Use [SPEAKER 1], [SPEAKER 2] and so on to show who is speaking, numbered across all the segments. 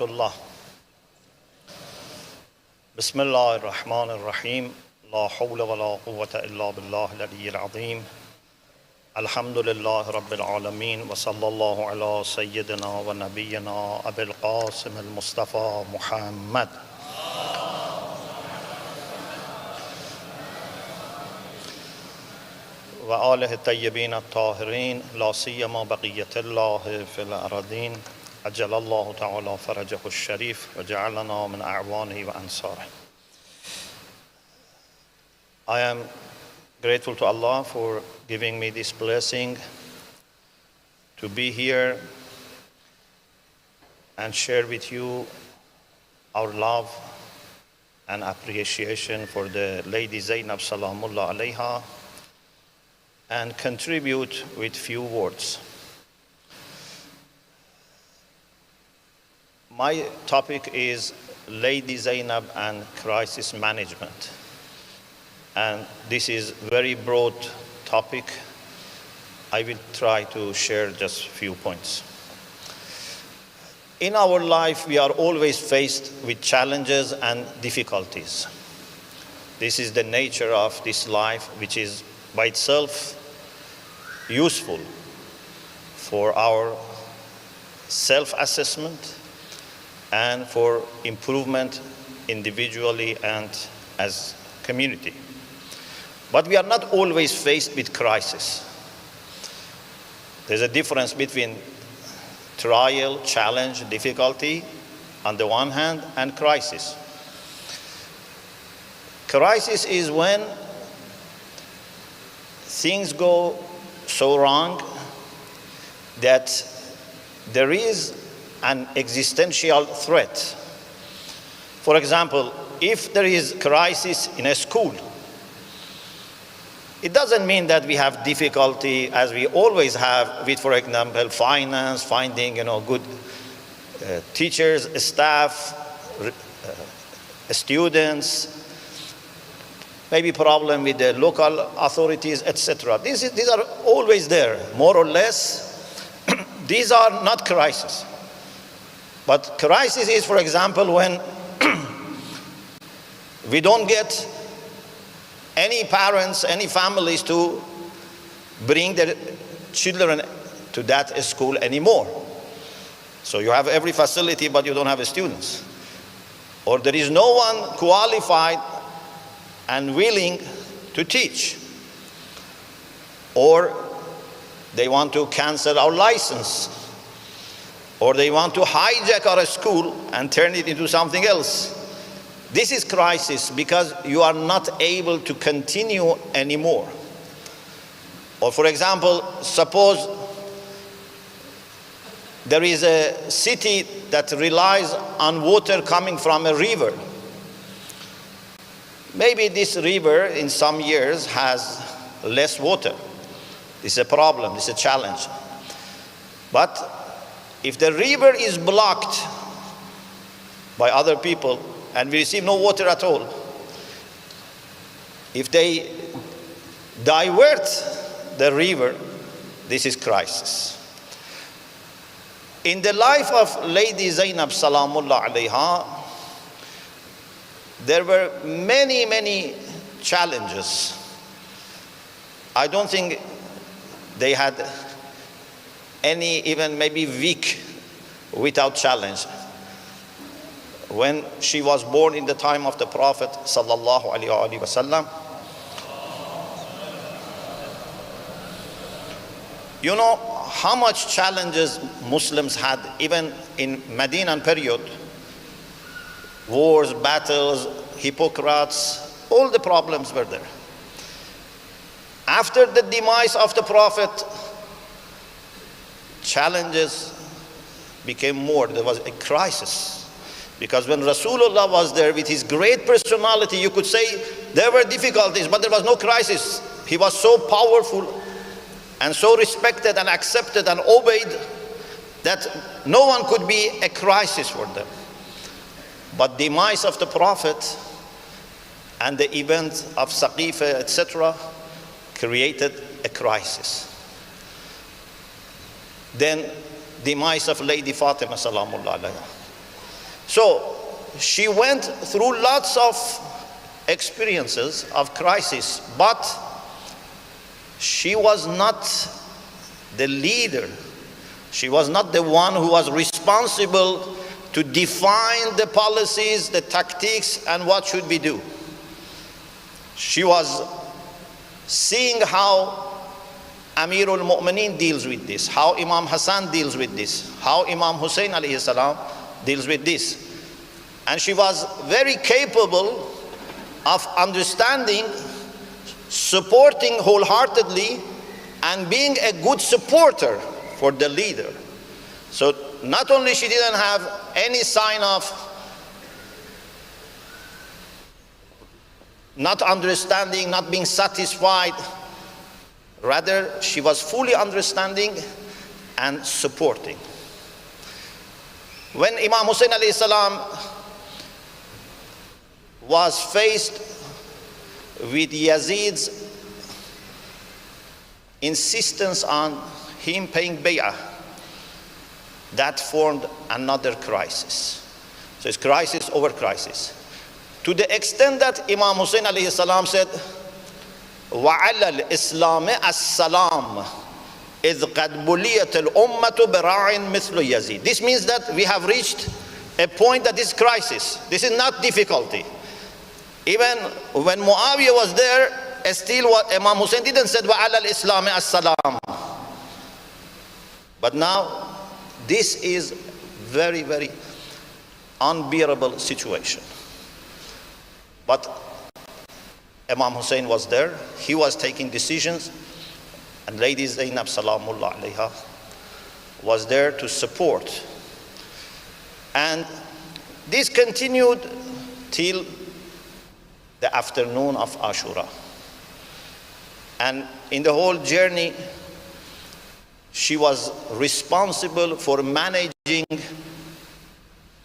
[SPEAKER 1] rahmatullah. Bismillahir Rahmanir Rahim. La hawla wa la quwwata illa billah al-aliyyil azim. Alhamdulillah Rabbil Alameen. Wa sallallahu ala Sayyidina wa Nabiyyina Abil Qasim al-Mustafa Muhammad. Wa alihi tayyibin at-tahirin. La siyama baqiyatullahi fil aradin. Ajjalallahu ta'ala farajahu al-sharif. Wa ja'alana min a'wanihi wa ansarihi. I am grateful to Allah for giving me this blessing to be here and share with you our love and appreciation for the Lady Zainab Salamullah alayha and contribute with few words. My topic is Lady Zainab and crisis management. And this is a very broad topic. I will try to share just a few points. In our life, we are always faced with challenges and difficulties. This is the nature of this life, which is by itself useful for our self-assessment and for improvement individually and as community. But we are not always faced with crisis. There's a difference between trial, challenge, difficulty on the one hand, and crisis. Crisis is when things go so wrong that there is an existential threat. For example, if there is crisis in a school, it doesn't mean that we have difficulty as we always have with, for example, finance, finding good teachers, staff, students, maybe problem with the local authorities, etc. These are always there, more or less. These are not crises. But crisis is, for example, when we don't get any parents, any families to bring their children to that school anymore. So you have every facility, but you don't have students. Or there is no one qualified and willing to teach. Or they want to cancel our license. Or they want to hijack our school and turn it into something else. This is crisis because you are not able to continue anymore. Or for example, suppose there is a city that relies on water coming from a river. Maybe this river in some years has less water. This is a problem, this is a challenge. But if the river is blocked by other people, and we receive no water at all, if they divert the river, this is crisis. In the life of Lady Zainab Salamullah alayha, there were many challenges. I don't think they had any, even maybe week without challenge. When she was born in the time of the Prophet sallallahu alaihi wasallam, you know how much challenges Muslims had even in Medinan period. Wars, battles, hypocrites, all the problems were there. After the demise of the Prophet, challenges became more. There was a crisis. Because when Rasulullah was there with his great personality, you could say there were difficulties, but there was no crisis. He was so powerful and so respected and accepted and obeyed that no one could be a crisis for them. But the demise of the Prophet and the event of Saqifa, etc., created a crisis. Then the demise of Lady Fatima Salamullah alayha. So she went through lots of experiences of crisis, but she was not the leader. She was not the one who was responsible to define the policies, the tactics, and what should we do. She was seeing how Amirul Mu'mineen deals with this, how Imam Hassan deals with this, how Imam Hussein alayhi salam deals with this. And she was very capable of understanding, supporting wholeheartedly, and being a good supporter for the leader. So not only she didn't have any sign of not understanding, not being satisfied, rather she was fully understanding and supporting. When Imam Hussein alayhi salam was faced with Yazid's insistence on him paying bay'ah, that formed another crisis. So it's crisis over crisis. To the extent that Imam Hussein alayhi salam said, وَعَلَى الْإِسْلَامِ السَّلَامِ إِذْ قَدْ بُلِيَتِ الْأُمَّةُ بِرَاعٍ مِثْلُ يَزِيدٍ. This means that we have reached a point that is crisis. This is not difficulty. Even when Muawiyah was there, still what Imam Hussein didn't say, وَعَلَى الْإِسْلَامِ السَّلَامِ. But now, this is very, very unbearable situation. But Imam Hussein was there, he was taking decisions, and Lady Zainab Salamullah alayha was there to support. And this continued till the afternoon of Ashura. And in the whole journey, she was responsible for managing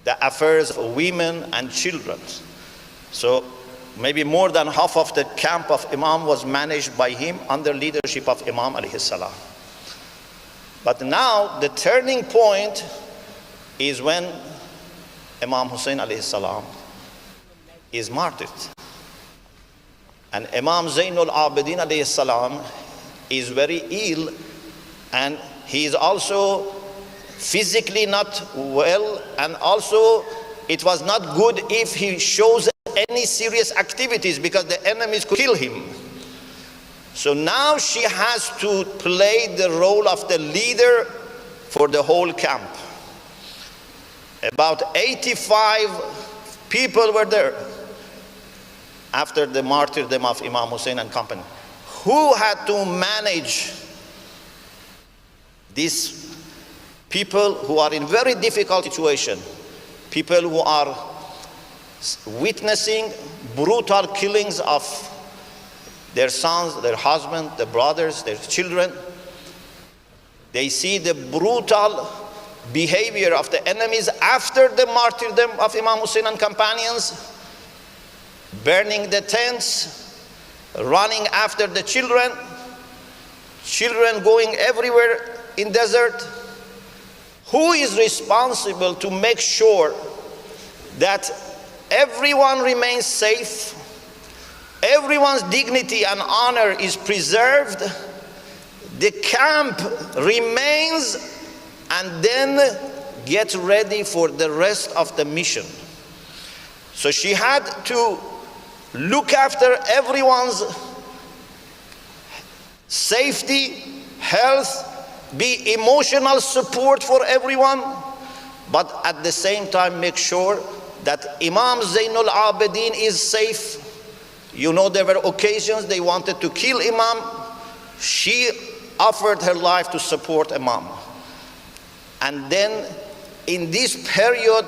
[SPEAKER 1] the affairs of women and children. So maybe more than half of the camp of Imam was managed by him under leadership of Imam alayhi salam. But now the turning point is when Imam Hussein alayhi salam is martyred. And Imam Zainul Abidin alayhi salam is very ill, and he is also physically not well, and also it was not good if he shows any serious activities because the enemies could kill him. So now she has to play the role of the leader for the whole camp. About 85 people were there after the martyrdom of Imam Hussein and company, who had to manage these people who are in very difficult situation, people who are witnessing brutal killings of their sons, their husbands, their brothers, their children. They see the brutal behavior of the enemies after the martyrdom of Imam Hussein and companions, burning the tents, running after the children, children going everywhere in desert. Who is responsible to make sure that everyone remains safe, everyone's dignity and honor is preserved, the camp remains, and then get ready for the rest of the mission? So she had to look after everyone's safety, health, be emotional support for everyone, but at the same time make sure that Imam Zainul Abidin is safe. You know, there were occasions they wanted to kill Imam. She offered her life to support Imam. And then in this period,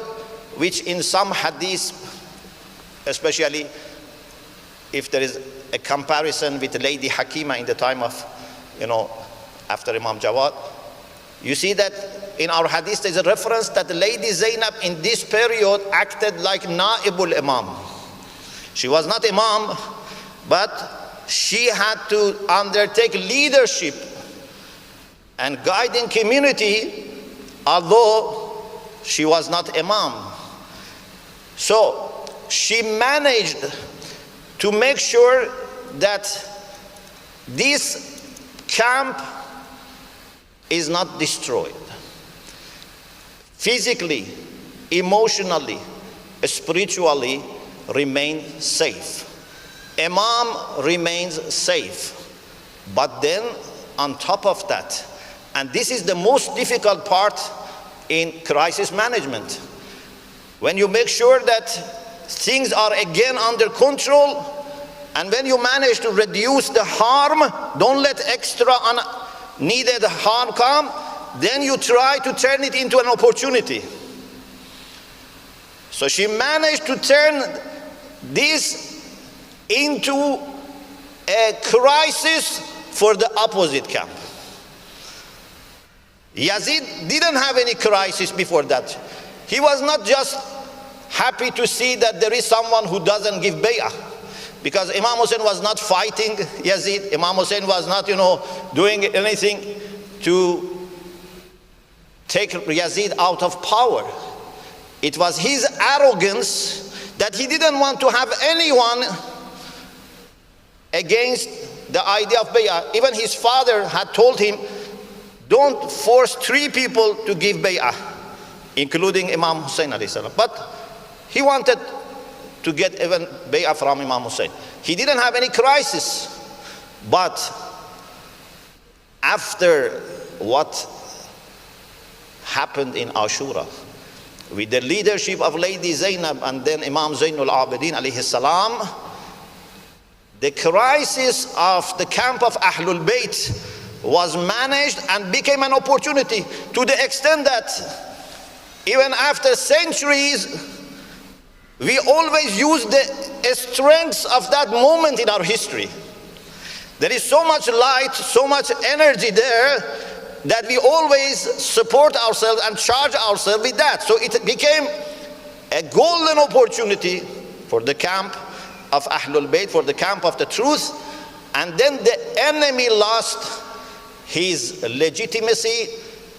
[SPEAKER 1] which in some hadiths, especially if there is a comparison with Lady Hakima in the time of, after Imam Jawad, you see that in our hadith there's a reference that Lady Zainab in this period acted like Naibul Imam. She was not Imam, but she had to undertake leadership and guiding community, although she was not Imam. So she managed to make sure that this camp is not destroyed. Physically, emotionally, spiritually remain safe. Imam remains safe. But then on top of that, and this is the most difficult part in crisis management, when you make sure that things are again under control, and when you manage to reduce the harm, don't let extra needed harm come, then you try to turn it into an opportunity. So she managed to turn this into a crisis for the opposite camp. Yazid didn't have any crisis before that. He was not just happy to see that there is someone who doesn't give bay'ah, because Imam Hussein was not fighting Yazid. Imam Hussein was not, doing anything to take Yazid out of power. It was his arrogance that he didn't want to have anyone against the idea of bay'ah. Even his father had told him, don't force 3 people to give bay'ah, including Imam Hussein alayhi salam. But he wanted to get even bay'ah from Imam Hussein. He didn't have any crisis. But after what happened in Ashura, with the leadership of Lady Zainab and then Imam Zainul Abidin alayhi salam, the crisis of the camp of Ahlul Bayt was managed and became an opportunity, to the extent that even after centuries, we always use the strengths of that moment in our history. There is so much light, so much energy there, that we always support ourselves and charge ourselves with that. So it became a golden opportunity for the camp of Ahlul Bayt, for the camp of the truth. And then the enemy lost his legitimacy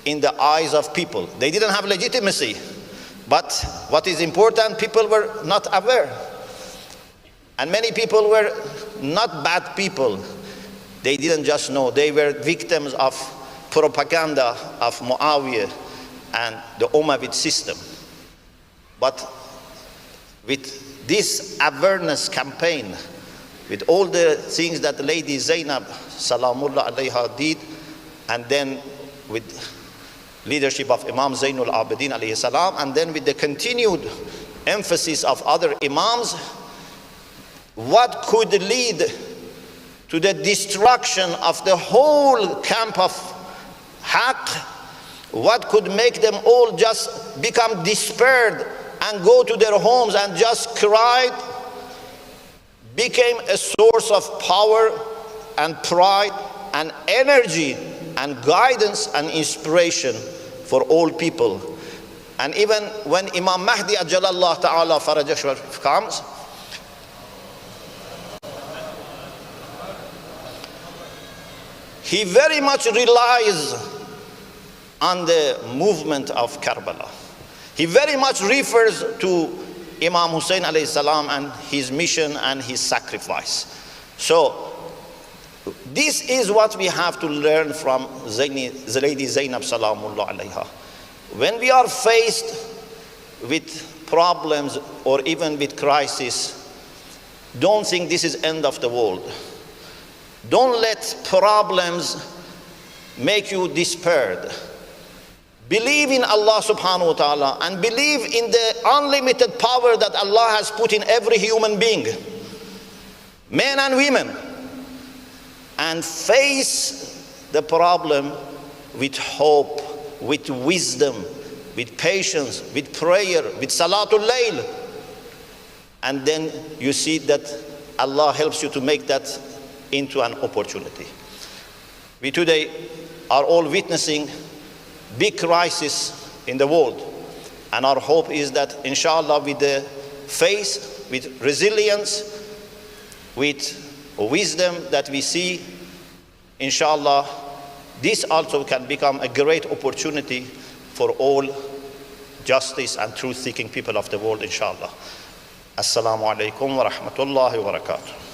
[SPEAKER 1] in the eyes of people. They didn't have legitimacy. But what is important, people were not aware. And many people were not bad people. They didn't just know. They were victims of propaganda of Muawiyah and the Umayyad system. But with this awareness campaign, with all the things that Lady Zainab Salamullah alayha did, and then with leadership of Imam Zainul Abidin alayhi salam, and then with the continued emphasis of other Imams, what could lead to the destruction of the whole camp of Haqq, what could make them all just become despaired and go to their homes and just cry, became a source of power and pride and energy and guidance and inspiration for all people. And even when Imam Mahdi Ajalallah Ta'ala Farajah comes, he very much relies on the movement of Karbala. He very much refers to Imam Hussein alayhi salam and his mission and his sacrifice. So this is what we have to learn from Lady Zainab Salamullah alayha. When we are faced with problems or even with crisis, don't think this is end of the world. Don't let problems make you despaired. Believe in Allah subhanahu wa ta'ala and believe in the unlimited power that Allah has put in every human being, men and women, and face the problem with hope, with wisdom, with patience, with prayer, with Salatul Layl. And then you see that Allah helps you to make that into an opportunity. We today are all witnessing big crisis in the world, and our hope is that inshallah with the faith, with resilience, with wisdom that we see, inshallah this also can become a great opportunity for all justice and truth-seeking people of the world, inshallah. Assalamu alaikum wa rahmatullahi wa barakatuh.